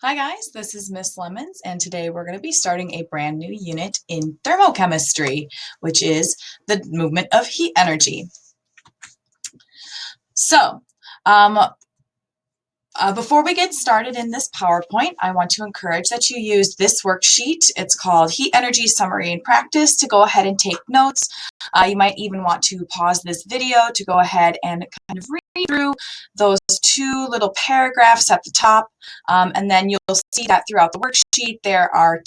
Hi guys, this is Miss Lemons, and today we're going to be starting a brand new unit in thermochemistry, which is the movement of heat energy. So, um, before we get started in this PowerPoint, I want to encourage that you use this worksheet. It's called Heat Energy Summary and Practice to go ahead and take notes. You might even want to pause this video to go ahead and kind of read through those two little paragraphs at the top, and then you'll see that throughout the worksheet there are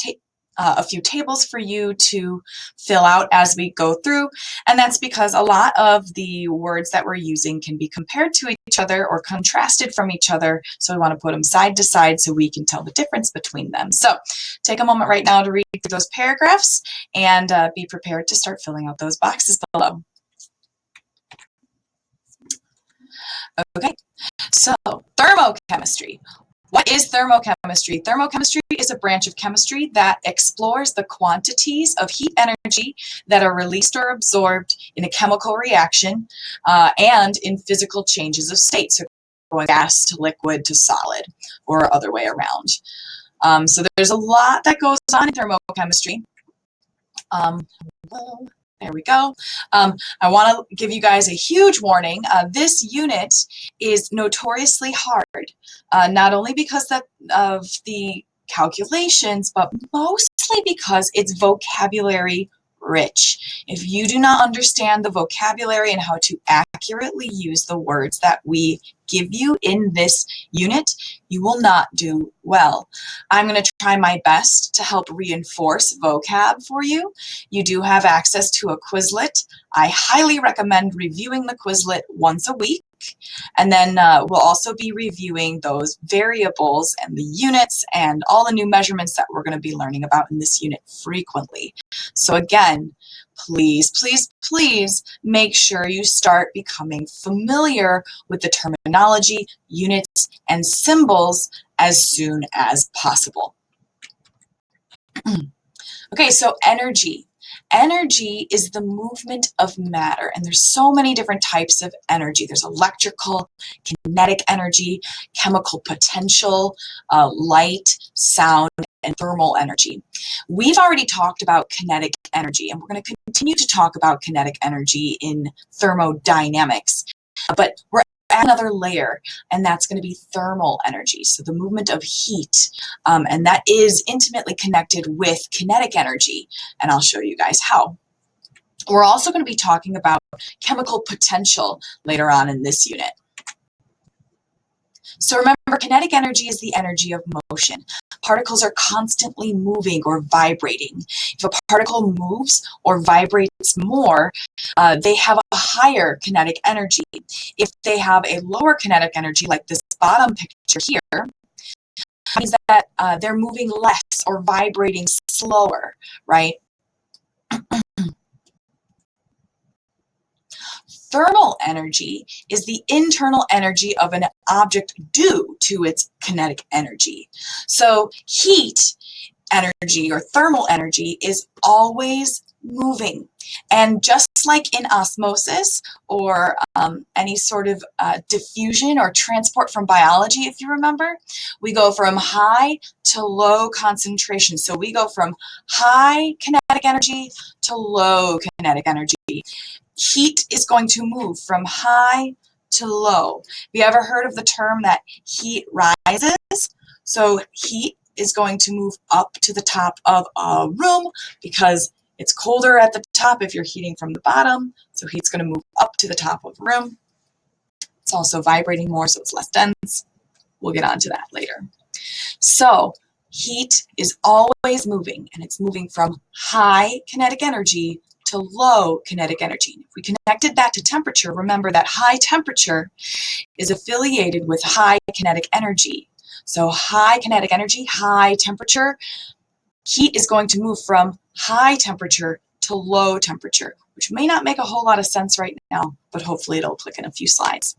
a few tables for you to fill out as we go through, and that's because a lot of the words that we're using can be compared to each other or contrasted from each other, so we want to put them side to side so we can tell the difference between them. So take a moment right now to read through those paragraphs and be prepared to start filling out those boxes below. Okay, so thermochemistry. What is thermochemistry? Thermochemistry is a branch of chemistry that explores the quantities of heat energy that are released or absorbed in a chemical reaction and in physical changes of state, so going gas to liquid to solid or other way around. So there's a lot that goes on in thermochemistry. There we go. I want to give you guys a huge warning. This unit is notoriously hard, not only because of the calculations, but mostly because it's vocabulary rich. If you do not understand the vocabulary and how to accurately use the words that we give you in this unit, you will not do well. I'm going to try my best to help reinforce vocab for you. You do have access to a Quizlet. I highly recommend reviewing the Quizlet once a week. And then we'll also be reviewing those variables and the units and all the new measurements that we're going to be learning about in this unit frequently. So again, please, please, please make sure you start becoming familiar with the terminology, units, and symbols as soon as possible. Okay, so energy. Energy is the movement of matter, and there's so many different types of energy. There's electrical, kinetic energy, chemical potential, light, sound, and thermal energy. We've already talked about kinetic energy, and we're going to continue to talk about kinetic energy in thermodynamics, but we're at another layer, and that's going to be thermal energy, so the movement of heat, and that is intimately connected with kinetic energy, and I'll show you guys how. We're also going to be talking about chemical potential later on in this unit. So remember, kinetic energy is the energy of motion. Particles are constantly moving or vibrating. If a particle moves or vibrates more, they have a higher kinetic energy. If they have a lower kinetic energy, like this bottom picture here, it means that they're moving less or vibrating slower, right? Thermal energy is the internal energy of an object due to its kinetic energy. So heat energy or thermal energy is always moving. And just like in osmosis or any sort of diffusion or transport from biology, if you remember, we go from high to low concentration. So we go from high kinetic energy to low kinetic energy. Heat is going to move from high to low. Have you ever heard of the term that heat rises? So heat is going to move up to the top of a room because it's colder at the top if you're heating from the bottom. So heat's going to move up to the top of a room. It's also vibrating more, so it's less dense. We'll get onto that later. So heat is always moving, and it's moving from high kinetic energy to low kinetic energy. If we connected that to temperature, remember that high temperature is affiliated with high kinetic energy. So high kinetic energy, high temperature, heat is going to move from high temperature to low temperature, which may not make a whole lot of sense right now, but hopefully it'll click in a few slides.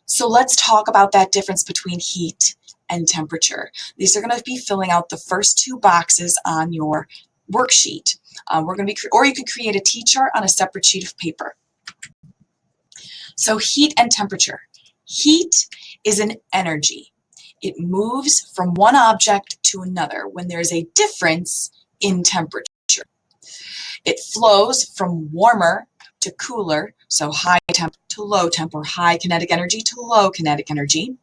So let's talk about that difference between heat and temperature. These are going to be filling out the first two boxes on your worksheet. Or you could create a T-chart on a separate sheet of paper. So heat and temperature. Heat is an energy. It moves from one object to another when there's a difference in temperature. It flows from warmer to cooler, so high temp to low temp, or high kinetic energy to low kinetic energy.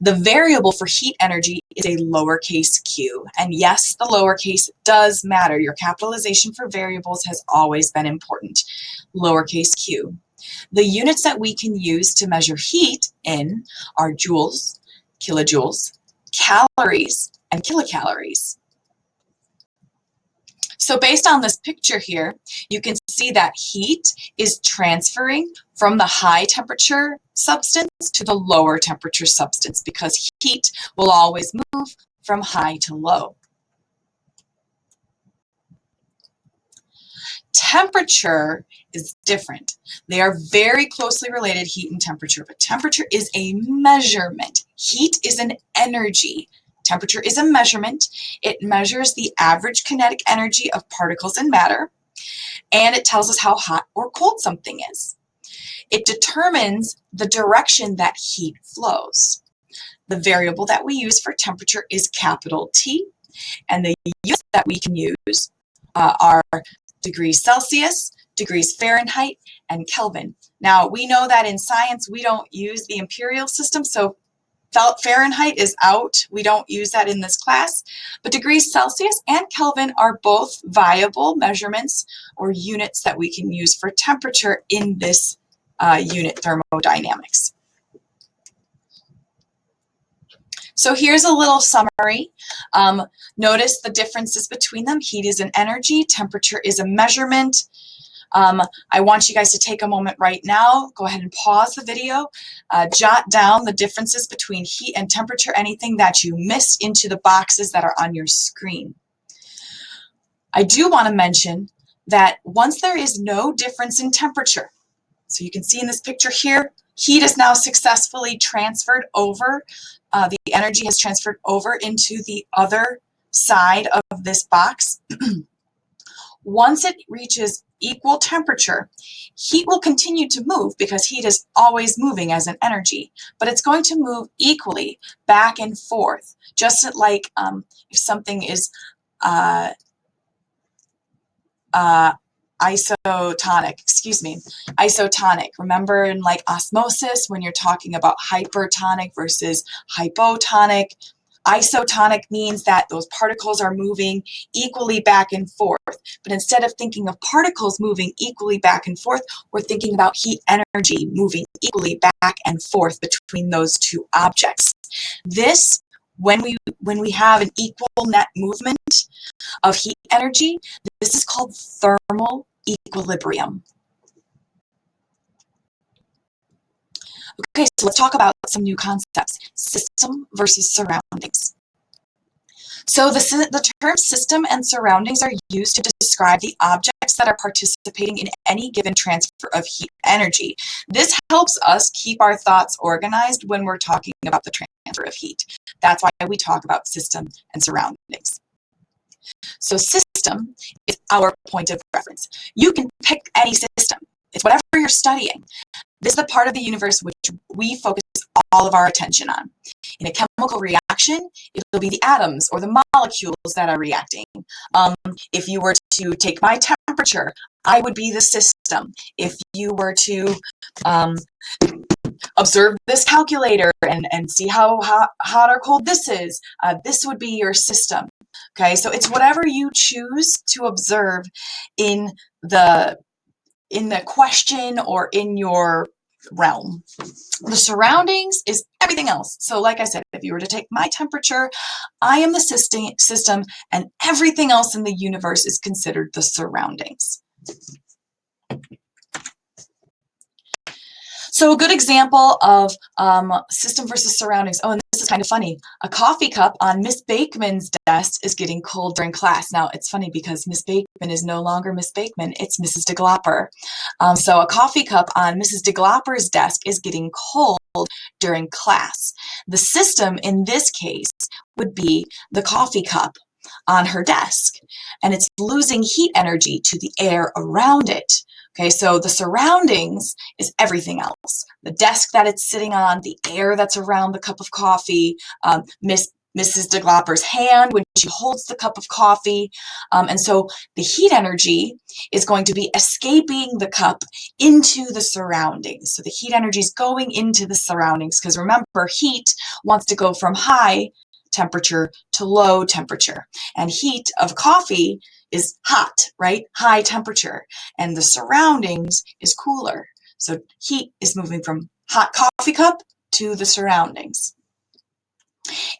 The variable for heat energy is a lowercase q. And yes, the lowercase does matter. Your capitalization for variables has always been important. Lowercase q. The units that we can use to measure heat in are joules, kilojoules, calories, and kilocalories. So based on this picture here, you can see that heat is transferring from the high temperature substance to the lower temperature substance, because heat will always move from high to low. Temperature is different. They are very closely related, heat and temperature, but temperature is a measurement. Heat is an energy. Temperature is a measurement. It measures the average kinetic energy of particles in matter, and it tells us how hot or cold something is. It determines the direction that heat flows. The variable that we use for temperature is capital T, and the units that we can use are degrees Celsius, degrees Fahrenheit, and Kelvin. Now, we know that in science we don't use the imperial system, so Fahrenheit is out. We don't use that in this class, but degrees Celsius and Kelvin are both viable measurements or units that we can use for temperature in this unit thermodynamics. So here's a little summary. Notice the differences between them. Heat is an energy, temperature is a measurement. I want you guys to take a moment right now, go ahead and pause the video, jot down the differences between heat and temperature, anything that you missed, into the boxes that are on your screen. I do want to mention that once there is no difference in temperature, so you can see in this picture here, heat is now successfully transferred over, the energy has transferred over into the other side of this box. Once it reaches equal temperature, heat will continue to move because heat is always moving as an energy, but it's going to move equally back and forth, just like if something is isotonic. Remember in like osmosis when you're talking about hypertonic versus hypotonic, isotonic means that those particles are moving equally back and forth. But instead of thinking of particles moving equally back and forth, we're thinking about heat energy moving equally back and forth between those two objects. This, when we have an equal net movement of heat energy, this is called thermal equilibrium. Okay, so let's talk about some new concepts. System versus surroundings. So the term system and surroundings are used to describe the objects that are participating in any given transfer of heat energy. This helps us keep our thoughts organized when we're talking about the transfer of heat. That's why we talk about system and surroundings. So system is our point of reference. You can pick any system. It's whatever you're studying. This is the part of the universe which we focus all of our attention on. In a chemical reaction, it'll be the atoms or the molecules that are reacting. If you were to take my temperature, I would be the system. If you were to observe this calculator and see how hot or cold this is, this would be your system. Okay, so it's whatever you choose to observe in the question or in your realm. The surroundings is everything else. So like I said, if you were to take my temperature, I am the system, and everything else in the universe is considered the surroundings. So a good example of system versus surroundings. Oh, and this is kind of funny. A coffee cup on Miss Bakeman's desk is getting cold during class. Now, it's funny because Miss Bakeman is no longer Miss Bakeman. It's Mrs. DeGlopper. So a coffee cup on Mrs. DeGlopper's desk is getting cold during class. The system in this case would be the coffee cup on her desk, and it's losing heat energy to the air around it. Okay, so the surroundings is everything else. The desk that it's sitting on, the air that's around the cup of coffee, Mrs. DeGlopper's hand when she holds the cup of coffee. And so the heat energy is going to be escaping the cup into the surroundings. So the heat energy is going into the surroundings because remember, heat wants to go from high temperature to low temperature. And heat of coffee is hot, right? High temperature. And the surroundings is cooler. So heat is moving from hot coffee cup to the surroundings.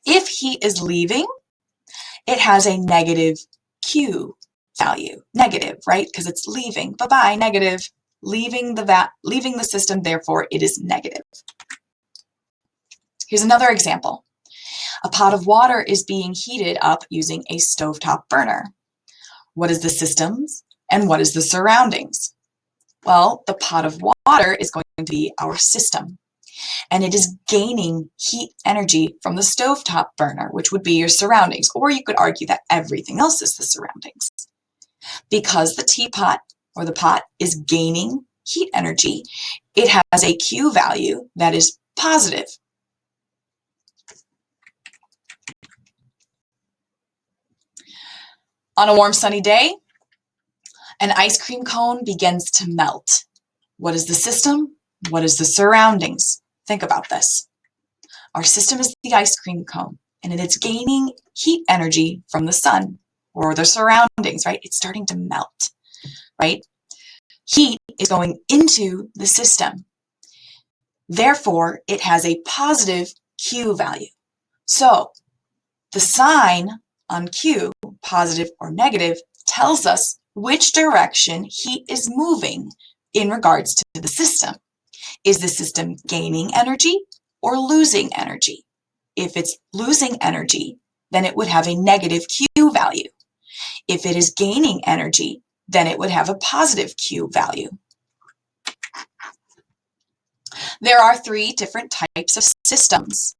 If heat is leaving, it has a negative Q value. Negative, right? Because it's leaving. Bye-bye, negative. Leaving the system, therefore it is negative. Here's another example. A pot of water is being heated up using a stovetop burner. What is the systems and what is the surroundings? Well, the pot of water is going to be our system, and it is gaining heat energy from the stovetop burner, which would be your surroundings, or you could argue that everything else is the surroundings. Because the teapot or the pot is gaining heat energy, it has a Q value that is positive. On a warm sunny day, an ice cream cone begins to melt. What is the system? What is the surroundings? Think about this. Our system is the ice cream cone, and it's gaining heat energy from the sun or the surroundings, right? It's starting to melt, right? Heat is going into the system. Therefore, it has a positive Q value. So the sign on Q, positive or negative, tells us which direction heat is moving in regards to the system. Is the system gaining energy or losing energy? If it's losing energy, then it would have a negative Q value. If it is gaining energy, then it would have a positive Q value. There are three different types of systems.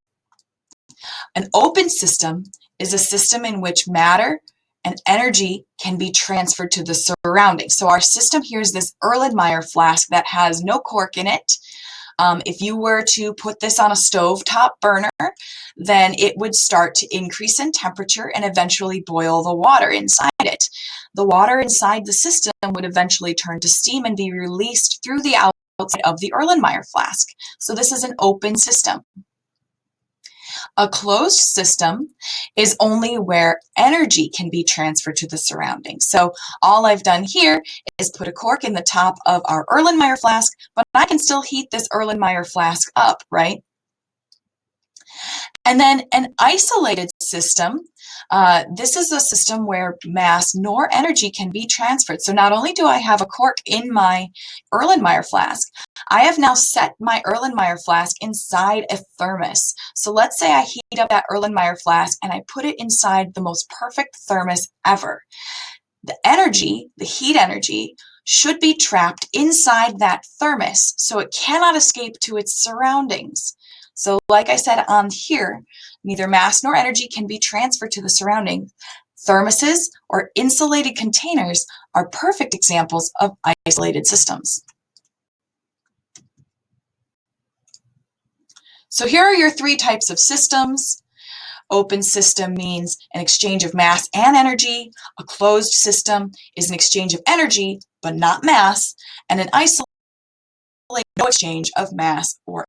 An open system is a system in which matter and energy can be transferred to the surroundings. So our system here is this Erlenmeyer flask that has no cork in it. If you were to put this on a stovetop burner, then it would start to increase in temperature and eventually boil the water inside it. The water inside the system would eventually turn to steam and be released through the outside of the Erlenmeyer flask. So this is an open system. A closed system is only where energy can be transferred to the surroundings. So all I've done here is put a cork in the top of our Erlenmeyer flask, but I can still heat this Erlenmeyer flask up, right? And then an isolated system, this is a system where mass nor energy can be transferred. So not only do I have a cork in my Erlenmeyer flask, I have now set my Erlenmeyer flask inside a thermos. So let's say I heat up that Erlenmeyer flask and I put it inside the most perfect thermos ever. The energy, the heat energy, should be trapped inside that thermos, so it cannot escape to its surroundings. So like I said on here, neither mass nor energy can be transferred to the surroundings. Thermoses or insulated containers are perfect examples of isolated systems. So here are your three types of systems. Open system means an exchange of mass and energy. A closed system is an exchange of energy, but not mass. And an isolated, no exchange of mass or